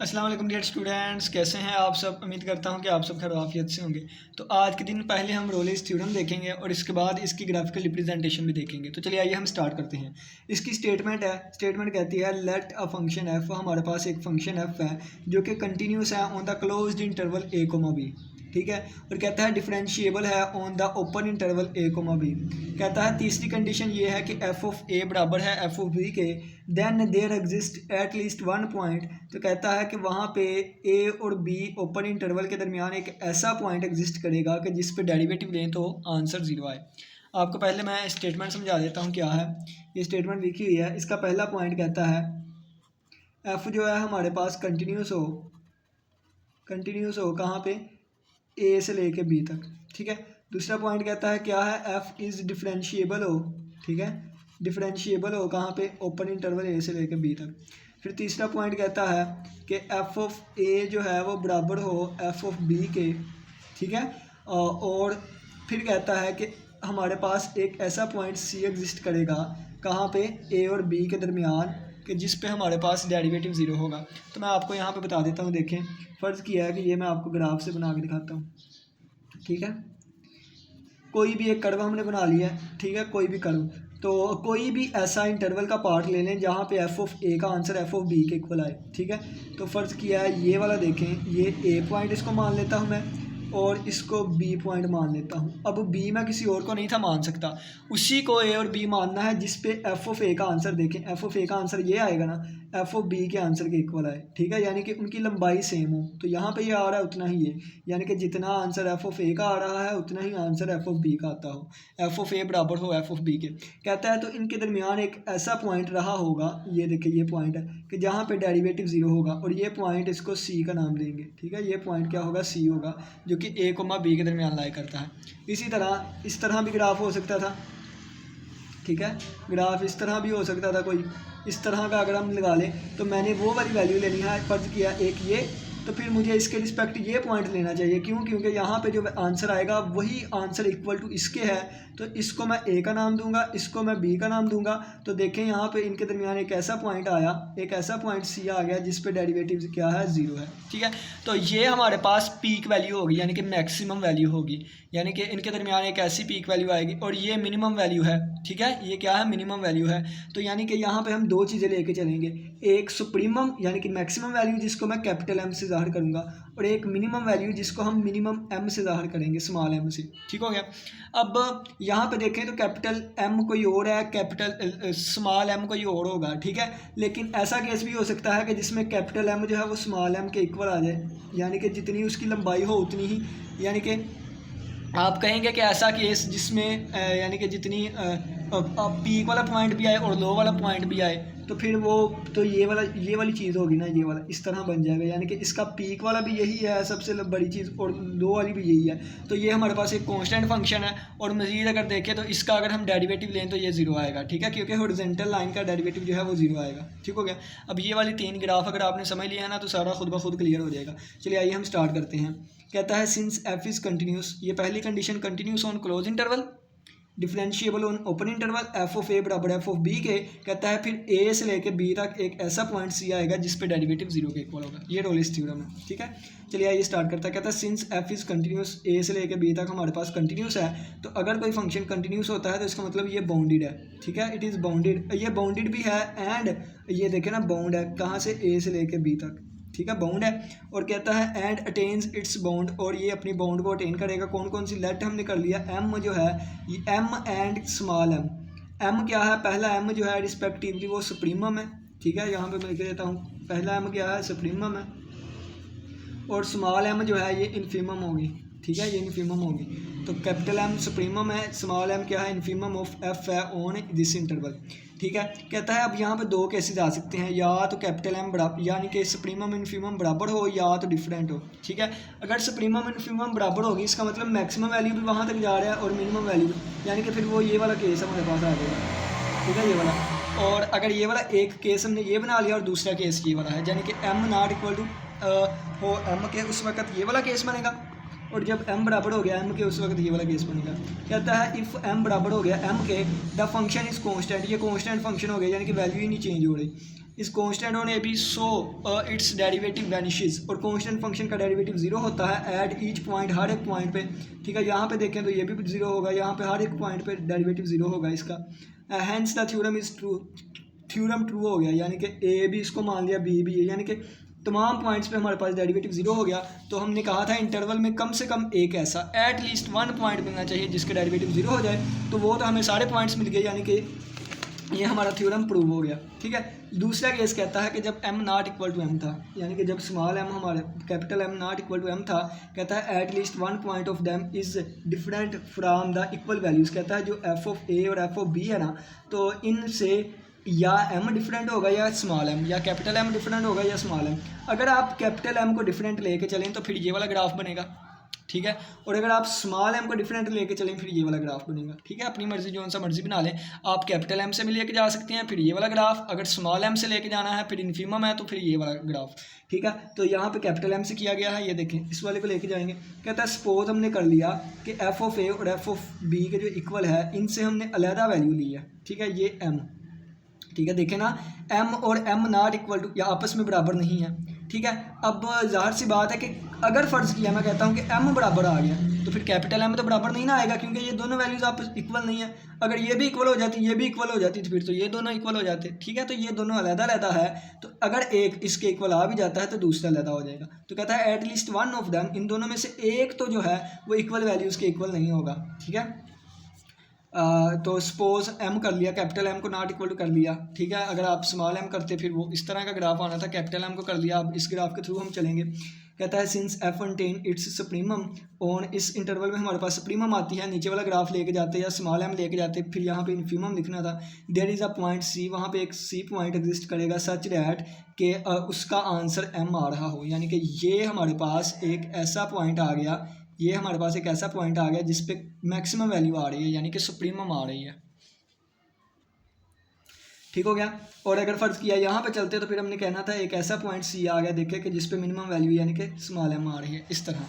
अस्सलाम वालेकुम dear students, कैसे हैं आप सब। उम्मीद करता हूं कि आप सब खैर आफियत से होंगे। तो आज के दिन पहले हम रोलेस थ्योरम देखेंगे और इसके बाद इसकी ग्राफिकल रिप्रेजेंटेशन भी देखेंगे। तो चलिए आइए हम स्टार्ट करते हैं। इसकी स्टेटमेंट कहती है लेट अ फंक्शन एफ, हमारे पास एक फंक्शन एफ है जो कि कंटिन्यूस है on the closed interval a comma b, ठीक है। और कहता है डिफरेंशिएबल है on the open interval a comma b. कहता है तीसरी कंडीशन ये है कि एफ ऑफ ए बराबर है एफ ऑफ बी के, then there exist at least one point. तो कहता है कि वहाँ पे ए और बी ओपन इंटरवल के दरमियान एक ऐसा पॉइंट एग्जिस्ट करेगा कि जिस पे डेरिवेटिव लें तो आंसर ज़ीरो आए। आपको पहले मैं स्टेटमेंट समझा देता हूँ क्या है। ये स्टेटमेंट लिखी हुई है। इसका पहला पॉइंट कहता है एफ जो है हमारे पास कंटिन्यूस हो कहाँ पे, ए से लेके बी तक, ठीक है। दूसरा पॉइंट कहता है क्या है, एफ इज़ डिफरेंशिएबल हो, ठीक है, डिफरेंशिएबल हो कहाँ पे, ओपन इंटरवल ए से लेके बी तक। फिर तीसरा पॉइंट कहता है कि एफ ऑफ ए जो है वो बराबर हो एफ ऑफ बी के, ठीक है। और फिर कहता है कि हमारे पास एक ऐसा पॉइंट सी एग्जिस्ट करेगा कहाँ पे, ए और बी के दरमियान, कि जिस पे हमारे पास डेरिवेटिव ज़ीरो होगा। तो मैं आपको यहाँ पे बता देता हूँ। देखें, फ़र्ज़ किया है कि ये मैं आपको ग्राफ से बना के दिखाता हूँ, ठीक है। कोई भी एक कर्व हमने बना लिया है, ठीक है, कोई भी कर्व। तो कोई भी ऐसा इंटरवल का पार्ट ले लें जहाँ पे एफ ऑफ ए का आंसर एफ ऑफ बी के इक्वल आए, ठीक है। तो फ़र्ज़ किया है ये वाला, देखें, ये ए पॉइंट इसको मान लेता हूँ मैं और इसको बी पॉइंट मान लेता हूँ। अब बी मैं किसी और को नहीं था मान सकता, उसी को ए और बी मानना है जिस पे एफ ऑफ ए का आंसर, देखें एफ ऑफ ए का आंसर ये आएगा ना, एफ ऑफ बी के आंसर के इक्वल आए, ठीक है। यानी कि उनकी लंबाई सेम हो। तो यहाँ पे ये आ रहा है उतना ही ये, यानी कि जितना आंसर एफ ऑफ ए का आ रहा है उतना ही आंसर एफ ऑफ बी का आता हो, एफ ऑफ ए बराबर हो एफ ऑफ बी के। कहता है तो इनके दरमियान एक ऐसा पॉइंट रहा होगा, ये देखिए ये पॉइंट है कि जहाँ पे डेरिवेटिव ज़ीरो होगा, और ये पॉइंट इसको सी का नाम देंगे, ठीक है। ये पॉइंट क्या होगा, सी होगा, जो कि ए कोमा बी के दरमियान लाई करता है। इसी तरह इस तरह भी ग्राफ हो सकता था, ठीक है, ग्राफ इस तरह भी हो सकता था। कोई इस तरह का अगर हम लगा लें तो मैंने वो वाली वैल्यू लेनी है, फ़र्ज़ किया एक ये, तो फिर मुझे इसके रिस्पेक्ट ये पॉइंट लेना चाहिए। क्यों? क्योंकि यहाँ पे जो आंसर आएगा वही आंसर इक्वल टू इसके है। तो इसको मैं ए का नाम दूंगा, इसको मैं बी का नाम दूंगा। तो देखें यहाँ पे इनके दरमियान एक ऐसा पॉइंट आया, एक ऐसा पॉइंट सी आ गया जिस पे डेरिवेटिव क्या है, ज़ीरो है, ठीक है। तो ये हमारे पास पीक वैल्यू होगी, यानी कि मैक्सिमम वैल्यू होगी, यानी कि इनके दरमियान एक ऐसी पीक वैल्यू आएगी। और ये मिनिमम वैल्यू है, ठीक है, ये क्या है, मिनिमम वैल्यू है। तो यानी कि यहाँ पे हम दो चीज़ें लेके चलेंगे, एक सुप्रीमम यानी कि मैक्सिमम वैल्यू जिसको मैं कैपिटल एम से ज़ाहिर करूँगा, और एक मिनिमम वैल्यू जिसको हम मिनिमम एम से ज़ाहिर करेंगे, स्मॉल एम से, ठीक हो गया। अब यहाँ पे देखें तो कैपिटल एम कोई और है, कैपिटल स्मॉल एम कोई और होगा, ठीक है। लेकिन ऐसा केस भी हो सकता है कि जिसमें कैपिटल एम जो है वो स्मॉल एम के इक्वल आ जाए, यानी कि जितनी उसकी लंबाई हो उतनी ही, यानी कि आप कहेंगे कि ऐसा केस जिसमें यानी कि जितनी पीक वाला पॉइंट भी आए और लो वाला पॉइंट भी आए, तो फिर वो तो ये वाली चीज़ होगी ना, ये वाला इस तरह बन जाएगा, यानी कि इसका पीक वाला भी यही है सबसे बड़ी चीज़, और लो वाली भी यही है। तो ये हमारे पास एक कांस्टेंट फंक्शन है। और मज़ीद अगर देखें तो इसका अगर हम डेरिवेटिव लें तो ये ज़ीरो आएगा, ठीक है, क्योंकि हॉरिजॉन्टल लाइन का डेरिवेटिव जो है वो ज़ीरो आएगा, ठीक हो गया। अब ये वाली तीन ग्राफ अगर आपने समझ लिया है ना, तो सारा खुद ब खुद क्लियर हो जाएगा। चलिए आइए हम स्टार्ट करते हैं। कहता है सिंस एफ इज़ कंटिन्यूस, ये पहली condition, continuous on closed interval, differentiable on open interval, f of a बराबर एफ ऑफ बी के। कहता है फिर ए से लेके बी तक एक ऐसा पॉइंट सी आएगा जिस पे डेरिवेटिव जीरो के इक्वल होगा। ये रोलेस थ्योरम है, ठीक है। चलिए आइए स्टार्ट करता है। कहता है सिंस एफ इज़ कंटिन्यूस, ए से लेके बी तक हमारे पास कंटिन्यूस है, तो अगर कोई फंक्शन कंटिन्यूस होता है तो इसका मतलब ये बाउंडेड है, ठीक है, इट इज़ बाउंडेड। ये बाउंडेड भी है, एंड ये देखें ना, बाउंड है कहाँ से, ए से लेके बी तक, ठीक है, बाउंड है। और कहता है एंड अटेन्स इट्स बाउंड, और ये अपनी बाउंड को अटेन करेगा। कौन कौन सी, लेट हमने कर लिया, एम जो है ये M and small m. M क्या है, पहला एम जो है रिस्पेक्टिवली वो सुप्रीमम है, ठीक है, यहाँ पे मैं लिख देता हूँ, पहला एम क्या है, सुप्रीमम है, और स्मॉल एम जो है ये इन्फीमम होगी, ठीक है, ये इन्फीमम होगी। तो कैपिटल एम सुप्रीमम है, स्मॉल एम क्या है, इन्फीमम ऑफ एफ है ऑन दिस इंटरवल, ठीक है। कहता है अब यहाँ पे दो केसेस आ सकते हैं, या तो कैपिटल एम बराबर यानी कि सुप्रीमम इन्फीमम बराबर हो, या तो डिफरेंट हो, ठीक है। अगर सुप्रीमम इन्फीमम बराबर होगी इसका मतलब मैक्सिमम वैल्यू भी वहाँ तक जा रहा है और मिनिमम वैल्यू भी, यानी कि फिर वो ये वाला केस हमारे पास आ जाएगा, ठीक है, ये वाला। और अगर ये वाला एक केस हमने ये बना लिया और दूसरा केस ये वाला है, यानी कि एम नॉट इक्वल टू हो एम के, उस वक्त ये वाला केस बनेगा, और जब m बराबर हो गया m के उस वक्त ये वाला केस बनेगा। कहता है इफ़ m बराबर हो गया m के, द फंक्शन इज़ कांस्टेंट, ये कांस्टेंट फंक्शन हो गया, यानी कि वैल्यू ही नहीं चेंज हो रही। Is constant on a b so its derivative vanishes. और कांस्टेंट फंक्शन का डेरिवेटिव जीरो होता है एट ईच पॉइंट, हर एक पॉइंट पे, ठीक है। यहाँ पे देखें तो ये भी जीरो होगा, यहाँ पे हर एक पॉइंट पे डेरिवेटिव जीरो होगा इसका। Hence the theorem is true, theorem true हो गया, यानी कि ए भी इसको मान लिया, बी भी है, यानी कि तमाम पॉइंट्स पे हमारे पास डेरिवेटिव जीरो हो गया। तो हमने कहा था इंटरवल में कम से कम एक ऐसा एट लीस्ट वन पॉइंट मिलना चाहिए जिसके डेरिवेटिव जीरो हो जाए, तो वो तो हमें सारे पॉइंट्स मिल गए, यानी कि ये हमारा थ्योरम प्रूव हो गया, ठीक है। दूसरा केस कहता है कि जब m not equal to m था, यानी कि जब स्मॉल m हमारे capital M not equal to m था, कहता है at least one point of them is different from the equal values. कहता है जो f ऑफ a और f ऑफ b है ना, तो इनसे या m डिफरेंट होगा या स्मॉल m, या कैपिटल M डिफरेंट होगा या स्मॉल m। अगर आप कैपिटल M को डिफरेंट लेके चलें तो फिर ये वाला ग्राफ बनेगा, ठीक है। और अगर आप स्मॉल m को डिफरेंट लेके चलें फिर ये वाला ग्राफ बनेगा, ठीक है। अपनी मर्जी जो सा मर्जी बना लें, आप कैपिटल M से भी लेके जा सकते हैं फिर ये वाला ग्राफ, अगर स्मॉल m से लेके जाना है फिर इन्फिमम है तो फिर ये वाला ग्राफ, ठीक है। तो यहाँ पे कैपिटल M से किया गया है, ये देखें इस वाले को लेके जाएंगे। कहता है सपोज हमने कर लिया कि f ऑफ a और f ऑफ b के जो इक्वल है इनसे हमने अलहदा वैल्यू ली है, ठीक है, ये m, ठीक है। देखें ना m और m नॉट इक्वल टू या आपस में बराबर नहीं है, ठीक है। अब ज़ाहिर सी बात है कि अगर फ़र्ज़ किया मैं कहता हूँ कि m बराबर आ गया तो फिर कैपिटल M तो बराबर नहीं ना आएगा, क्योंकि ये दोनों वैल्यूज़ आपस इक्वल नहीं है। अगर ये भी इक्वल हो जाती, ये भी इक्वल हो जाती तो फिर तो ये दोनों इक्वल हो जाते, ठीक है। तो ये दोनों अलग-अलग है, तो अगर एक इसके इक्वल आ भी जाता है तो दूसरा अलग हो जाएगा। तो कहता है at least one of them, इन दोनों में से एक तो जो है वो इक्वल वैल्यूज़ के इक्वल नहीं होगा, ठीक है। तो सपोज m कर लिया, कैपिटल M को नॉट इक्वल टू कर लिया, ठीक है। अगर आप स्मॉल m करते फिर वो इस तरह का ग्राफ आना था, कैपिटल M को कर लिया, अब इस ग्राफ के थ्रू हम चलेंगे। कहता है since f contain it's supremum on, इस इंटरवल में हमारे पास सुप्रीमम आती है, नीचे वाला ग्राफ लेके जाते या स्मॉल m लेके जाते, फिर यहाँ पे इन्फीमम लिखना था। There is a point c, वहाँ पे एक c पॉइंट एग्जिस्ट करेगा सच डैट कि उसका आंसर m आ रहा हो, यानी कि ये हमारे पास एक ऐसा पॉइंट आ गया, ये हमारे पास एक ऐसा पॉइंट आ गया जिस पे मैक्सिमम वैल्यू आ रही है, यानी कि सुप्रीमम आ रही है, ठीक हो गया। और अगर फ़र्ज़ किया यहाँ पे चलते तो फिर हमने कहना था एक ऐसा पॉइंट सी आ गया, देखे कि जिस पे मिनिमम वैल्यू यानी कि स्मॉल m आ रही है, इस तरह,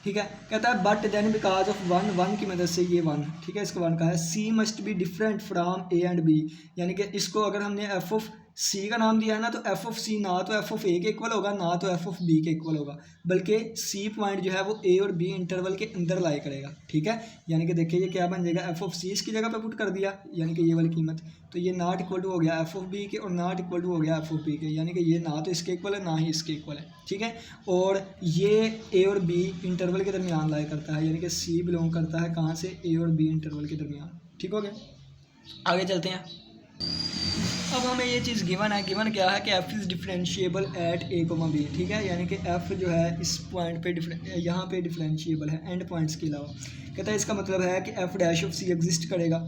ठीक है। कहता है but then because of one, one की मदद से ये वन, ठीक है, इसको वन कहा है। C must be different from a and b, यानी कि इसको अगर हमने एफ ऑफ सी का नाम दिया है ना, तो एफ ऑफ सी ना तो एफ ऑफ ए के इक्वल होगा ना तो एफ ऑफ बी के इक्वल होगा, बल्कि सी पॉइंट जो है वो ए और बी इंटरवल के अंदर लाई करेगा, ठीक है। यानी कि देखिए ये क्या बन जाएगा, एफ ऑफ सी इसकी जगह पे पुट कर दिया, यानी कि ये वाली कीमत, तो ये नॉट इक्वल टू हो गया एफ ऑफ बी के और नॉट इक्वल टू हो गया एफ ऑफ बी के, यानी कि ये ना तो इसके इक्वल है ना ही इसके इक्वल है, ठीक है। और ये ए और बी इंटरवल के दरमियान लाई करता है, यानी कि सी बिलोंग करता है कहाँ से, ए और बी इंटरवल के दरमियान, ठीक हो गया। आगे चलते हैं। अब हमें ये चीज़ गिवन है, गिवन क्या है कि f is differentiable eight a, b, ठीक है, यानी कि f जो है इस पॉइंट पे यहाँ पे डिफरेंशिएबल है एंड पॉइंट्स के अलावा। कहता है इसका मतलब है कि f dash of c exist करेगा,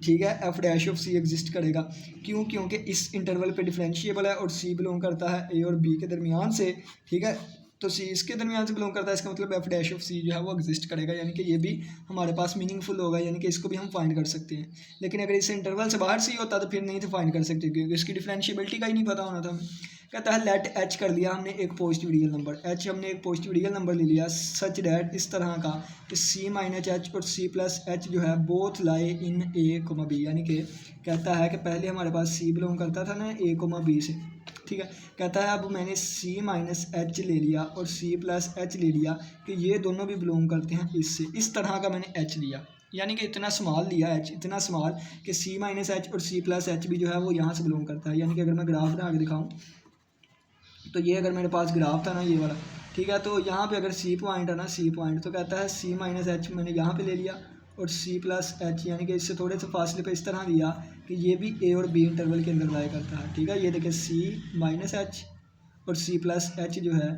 ठीक है, f dash of c exist करेगा, क्यों, क्योंकि इस इंटरवल पे डिफरेंशिएबल है और c बिलोंग करता है a और b के दरमियान से, ठीक है। तो सी इसके दरमियान से बिलोंग करता है, इसका मतलब एफ डैश ऑफ सी जो है वो एग्जिस्ट करेगा, यानी कि ये भी हमारे पास मीनिंगफुल होगा, यानी कि इसको भी हम फाइंड कर सकते हैं। लेकिन अगर इस इंटरवल से बाहर सी होता तो फिर नहीं तो फाइंड कर सकते, क्योंकि इसकी डिफरेंशिएबिलिटी का ही नहीं पता होना था हमें। कहता है लेट एच कर लिया हमने एक पॉजिटिव रियल नंबर, एच हमने एक पॉजिटिव रियल नंबर ले लिया सच डैट इस तरह का कि सी माइनस एच और सी प्लस एच जो है बोथ लाई इन ए कोमा बी, यानी कि कहता है कि पहले हमारे पास सी बिलोंग करता था ना ए कोमा बी से, ठीक है। कहता है अब मैंने सी माइनस एच ले लिया और सी प्लस एच ले लिया कि ये दोनों भी बिलोंग करते हैं इससे, इस तरह का मैंने एच लिया, यानी कि इतना स्मॉल लिया एच, इतना स्मॉल कि सी माइनस एच और सी प्लस एच भी जो है वो यहाँ से बिलोंग करता है। यानी कि अगर मैं ग्राफ बना के दिखाऊँ तो ये अगर मेरे पास ग्राफ था ना ये वाला, ठीक है, तो यहाँ पे अगर सी पॉइंट है ना, सी पॉइंट, तो कहता है सी माइनस एच मैंने यहाँ पे ले लिया और सी प्लस एच यानी कि इससे थोड़े से फासले पे इस तरह दिया कि ये भी ए और बी इंटरवल के अंदर लाई करता है, ठीक है। ये देखिए सी माइनस एच और सी प्लस एच जो है,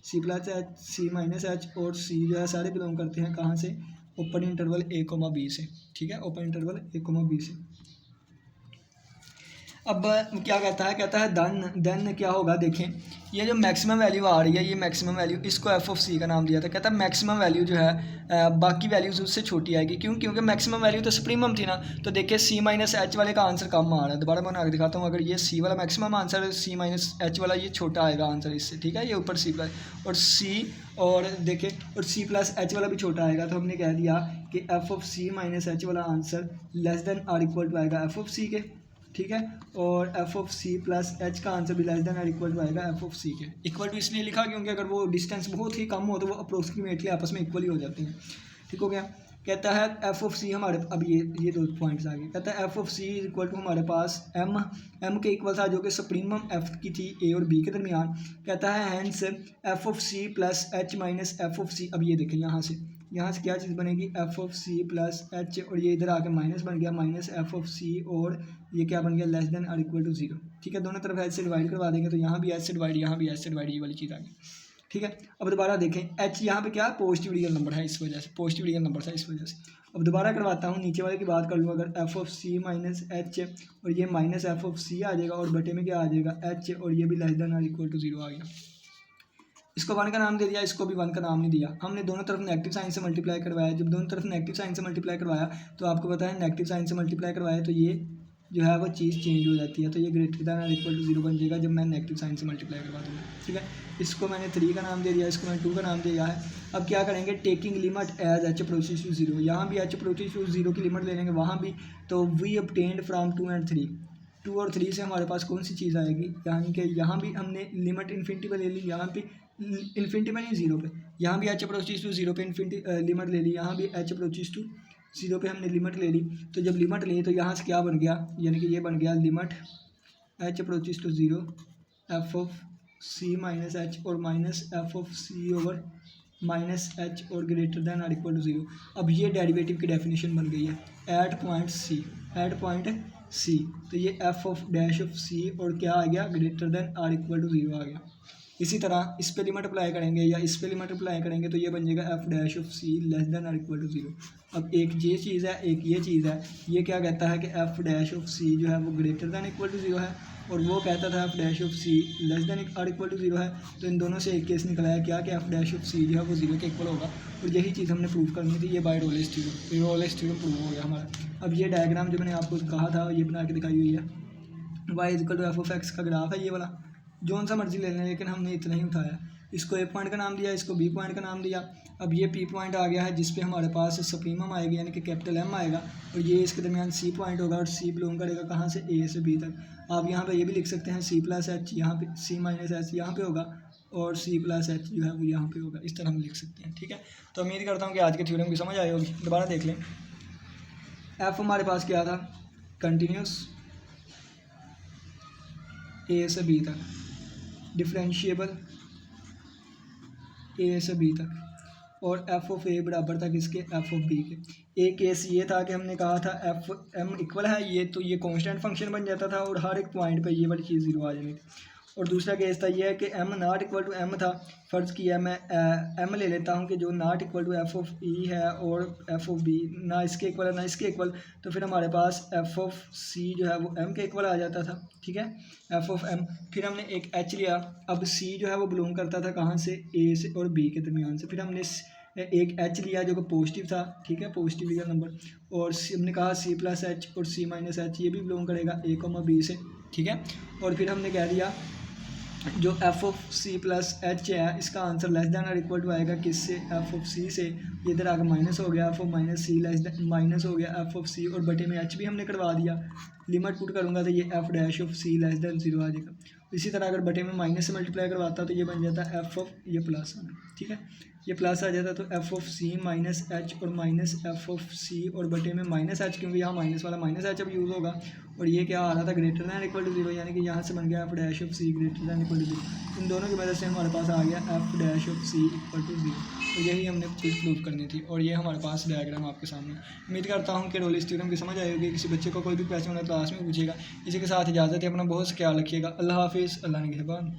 सी प्लस एच, सी माइनस एच और सी जो है सारे बिलोंग करते हैं कहाँ से, open interval a comma B से, ठीक है, open interval a comma B से। अब क्या कहता है देन क्या होगा, देखें ये जो मैक्सिमम वैल्यू आ रही है, ये मैक्सिमम वैल्यू, इसको एफ ऑफ सी का नाम दिया था। कहता है मैक्सिमम वैल्यू जो है बाकी वैल्यूज उससे छोटी आएगी, क्यों, क्योंकि मैक्सिमम वैल्यू तो सुप्रीमम थी ना। तो देखिए सी माइनस एच वाले का आंसर कम आ रहा है, दोबारा मैं आगे दिखाता हूँ। अगर ये सी वाला मैक्सिमम आंसर है, सी माइनस एच वाला ये छोटा आएगा आंसर इससे, ठीक है, ये ऊपर सी प्लस और सी और देखें और सी प्लस एच वाला भी छोटा आएगा। तो हमने कह दिया कि f of c minus h वाला answer less than or equal to आएगा एफ ऑफ सी के, ठीक है। और f of c plus h का आंसर भी लेस देन और इक्वल टू आएगा एफ ऑफ सी के। इक्वल टू इसलिए लिखा क्योंकि अगर वो डिस्टेंस बहुत ही कम हो तो वो अप्रोक्सीमेटली आपस में इक्वल ही हो जाती हैं। ठीक हो गया। कहता है एफ ऑफ सी हमारे, अब ये 2 पॉइंट्स आ गए। कहता है f of c is equal to हमारे पास एम के इक्वल था जो कि सुप्रीमम एफ की थी ए और बी के दरमियान। कहता है hence f of c plus h minus f of c. अब ये देखें यहाँ से क्या चीज़ बनेगी, f of c plus h, और ये इधर आके माइनस बन गया, माइनस एफ ऑफ सी, और ये क्या बन गया, लेस देन और इक्वल टू 0। ठीक है, दोनों तरफ एच से डिवाइड करवा देंगे तो यहाँ भी एच से डिवाइड, यहाँ भी एच से डिवाइड, ये वाली चीज़ आ गई। ठीक है, अब दोबारा देखें एच यहाँ पे क्या पॉजिटिव रियल नंबर है, इस वजह से पॉजिटिव रियल नंबर था इस वजह से। अब दोबारा करवाता हूँ, नीचे वाले की बात कर लूँ, अगर f of c minus h और ये माइनस एफ ऑफ सी आ जाएगा और बटे में क्या आ जाएगा एच, और ये भी लेस देन और इक्वल टू 0 आ गया। इसको 1 का नाम दे दिया, इसको भी 1 का नाम नहीं दिया। हमने दोनों तरफ नेगेटिव साइन से मल्टीप्लाई करवाया। जब दोनों तरफ नेगेटिव साइन से मल्टीप्लाई करवाया तो आपको पता है नेगेटिव साइन से मल्टीप्लाई करवाया तो ये जो है वो चीज़ चेंज हो जाती है, तो ये ग्रेटर देन और इक्वल टू 0 बन जाएगा जब मैं नेगेटिव साइन से मल्टीप्लाई करवा दूँगा। ठीक है, इसको मैंने 3 का नाम दे दिया, इसको मैंने 2 का नाम दे दिया है। अब क्या करेंगे, taking limit as h approaches to 0, यहाँ भी एच अप्रोचेस टू 0 की लिमिट ले लेंगे, वहाँ भी। तो वी ऑब्टेन्ड फ्रॉम 2 और 3, 2 और 3 से हमारे पास कौन सी चीज़ आएगी, यानी कि यहाँ भी हमने लिमिट इन्फिनिटी पे ले ली, यहाँ पे इन्फिनिटी में नहीं 0 पे, यहाँ भी एच अप्रोचेस टू 0 पे इन्फिनिटी लिमिट ले ली, यहाँ भी एच अप्रोचेस टू 0 पे हमने लिमिट ले ली। तो जब लिमिट ली तो यहाँ से क्या बन गया, यानी कि ये बन गया limit h approaches to 0 f of c minus h और minus f of c over minus h और ग्रेटर देन और इक्वल टू 0। अब ये डेरिवेटिव की डेफिनेशन बन गई है at point c, at point c. तो ये f of dash of c और क्या आ गया, ग्रेटर देन और इक्वल टू 0 आ गया। इसी तरह इस पे लिमिट अप्लाई करेंगे या इस पे लिमिट अप्लाई करेंगे तो ये बन जाएगा f dash of c less than और इक्वल टू 0। अब एक ये चीज़ है, एक ये चीज़ है। ये क्या कहता है कि एफ डैश ऑफ सी जो है वो ग्रेटर देन इक्वल टू 0 है, और वो कहता था f dash of c less than और इक्वल टू 0 है। तो इन दोनों से एक केस निकला है क्या कि एफ डैश ऑफ सी जो है वो 0 के इक्वल होगा, और यही चीज़ हमने प्रूव करनी थी। ये by Rolle's theorem, Rolle's theorem prove हो गया हमारा। अब ये डायग्राम जो मैंने आपको कहा था ये बना के दिखाई हुई है, y equal to f of x का ग्राफ है ये वाला, जोन सा मर्जी ले लें, लेकिन हमने इतना ही उठाया। इसको ए पॉइंट का नाम दिया, इसको बी पॉइंट का नाम दिया। अब ये पी पॉइंट आ गया है जिस पे हमारे पास सुप्रीमम आएगी, यानी कि कैपिटल एम आएगा, और ये इसके दरमियान सी पॉइंट होगा, और सी बिलोंग करेगा कहाँ से, ए से बी तक। आप यहाँ पे ये भी लिख सकते हैं सी प्लस एच, यहाँ पे सी माइनस एच यहाँ पे होगा, और सी प्लस एच जो है वो यहाँ पे होगा। इस तरह हम लिख सकते हैं। ठीक है, तो उम्मीद करता हूँ कि आज के थ्योरम की समझ आई होगी। दोबारा देख लें, एफ हमारे पास क्या था, कंटिन्यूस ए से बी तक, डिफरेंशिएबल ए से बी तक, और एफ ऑफ ए बराबर था किसके, एफ ऑफ बी के। एक केस ये था कि हमने कहा था एफ एम इक्वल है ये, तो ये कांस्टेंट फंक्शन बन जाता था और हर एक पॉइंट पे ये वाली चीज़ 0 आ जानी थी। और दूसरा केस था ये है कि m not equal to m था। फ़र्ज़ किया मैं एम ले लेता हूँ कि जो not equal to f of e है और एफ ऑफ बी ना इसके इक्वल है ना इसके इक्वल, तो फिर हमारे पास एफ ऑफ सी जो है वो एम के इक्वल आ जाता था। ठीक है, एफ ऑफ एम। फिर हमने एक एच लिया, अब सी जो है वो बिलोंग करता था कहाँ से, ए से और बी के दरमियान से। फिर हमने एक एच लिया जो कि पॉजिटिव था, ठीक है, पॉजिटिव रियल नंबर, और हमने कहा सी प्लस एच और सी माइनस एच ये भी बिलोंग करेगा ए कॉमा बी से। ठीक है, और फिर हमने कह दिया जो f of c plus h है इसका आंसर लेस देन और इक्वल टू आएगा किससे, एफ ऑफ सी से। इधर आकर माइनस हो गया, f of minus c less than minus हो गया एफ ऑफ सी, और बटे में एच भी हमने करवा दिया। लिमिट पुट करूँगा तो ये f dash of c less than 0 आ जाएगा। इसी तरह अगर बटे में माइनस से मल्टीप्लाई करवाता तो ये बन जाता है एफ ऑफ, ये प्लस आना, ठीक है, ये प्लस आ जाता तो f of c minus h और माइनस एफ ऑफ सी, और बटे में माइनस एच, क्योंकि यहाँ माइनस वाला माइनस एच अब यूज़ होगा। और ये क्या आ रहा था, ग्रेटर दैन इक्वल टू 0, यानी कि यहाँ से बन गया f dash of c greater than equal to 0। इन दोनों की वजह से हमारे पास आ गया f dash of c equal to 0। तो यही हमने चीज़ प्रूव करनी थी, और ये हमारे पास डायग्राम आपके सामने। उम्मीद करता हूँ कि रोलेस थ्योरम की समझ आई होगी। किसी बच्चे को कोई भी क्वेश्चन हो तो क्लास में पूछेगा। इसी के साथ इजाज़त है, अपना बहुत ख्याल रखिएगा। अल्लाह हाफिज़, अल्लाह निगहबान।